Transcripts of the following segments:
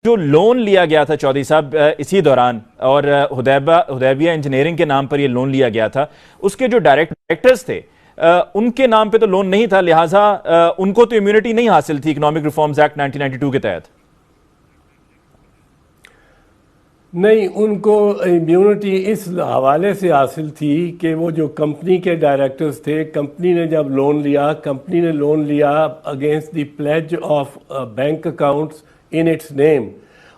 जो लोन लिया गया था चौधरी साहब इसी दौरान, और हुदैबिया इंजीनियरिंग के नाम पर यह लोन लिया गया था, उसके जो डायरेक्टर्स थे उनके नाम पे तो लोन नहीं था, लिहाजा उनको तो इम्यूनिटी नहीं हासिल थी इकोनॉमिक रिफॉर्म्स एक्ट 1992 के तहत। नहीं, उनको इम्यूनिटी इस हवाले से हासिल थी कि वो जो कंपनी के डायरेक्टर्स थे, कंपनी ने जब लोन लिया, कंपनी ने लोन लिया against the pledge of bank accounts in its name,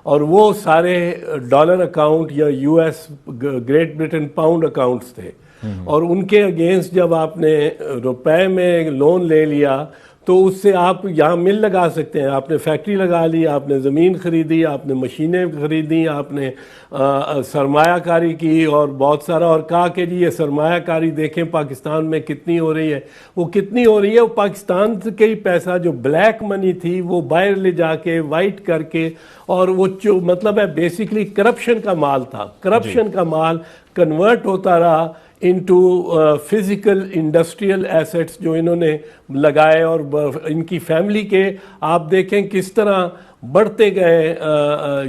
और वो सारे डॉलर अकाउंट या US Great Britain pound accounts थे, और उनके अगेंस्ट जब आपने रुपए में लोन ले लिया तो उससे आप यहाँ मिल लगा सकते हैं, आपने फैक्ट्री लगा ली, आपने ज़मीन खरीदी, आपने मशीनें खरीदी, आपने सरमायाकारी की और बहुत सारा, और कहा कि जी ये सरमायाकारी देखें पाकिस्तान में कितनी हो रही है। वो कितनी हो रही है, वो पाकिस्तान के ही पैसा जो ब्लैक मनी थी वो बाहर ले जाके वाइट करके, और वो जो मतलब है बेसिकली करप्शन का माल था, करप्शन का माल कन्वर्ट होता रहा इनटू फिजिकल इंडस्ट्रियल एसेट्स जो इन्होंने लगाए, और इनकी फैमिली के आप देखें किस तरह बढ़ते गए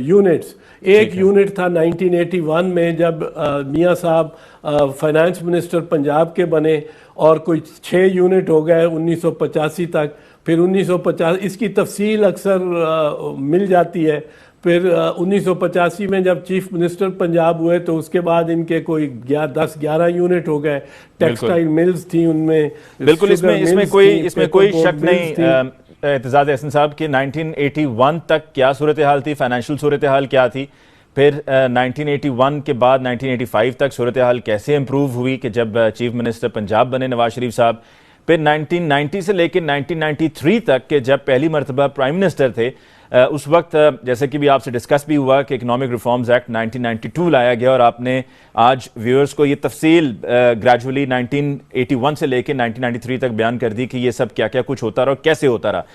यूनिट्स। एक यूनिट था 1981 में जब मियां साहब फाइनेंस मिनिस्टर पंजाब के बने, और कोई 6 यूनिट हो गए 1985 तक। फिर 1950 इसकी तफसील अक्सर मिल जाती है। फिर 1985 में जब चीफ मिनिस्टर पंजाब हुए तो उसके बाद इनके कोई 10-11 यूनिट हो गए। टेक्सटाइल मिल्स थी उनमें, बिल्कुल, इसमें कोई शक नहीं एतजाज एहसन साहब कि 1981 तक क्या सूरत हाल थी, फाइनेंशियल सूरत हाल क्या थी, फिर 1981 के बाद 1985 तक सूरत हाल कैसे इंप्रूव हुई कि जब चीफ मिनिस्टर पंजाब बने नवाज शरीफ साहब, फिर 1990 से लेकर 1993 तक के जब पहली मरतबा प्राइम मिनिस्टर थे, उस वक्त जैसे कि भी आपसे डिस्कस भी हुआ कि इकोनॉमिक रिफॉर्म्स एक्ट 1992 लाया गया, और आपने आज व्यूअर्स को ये तफसील ग्रेजुअली 1981 से लेकर 1993 तक बयान कर दी कि ये सब क्या क्या कुछ होता रहा और कैसे होता रहा।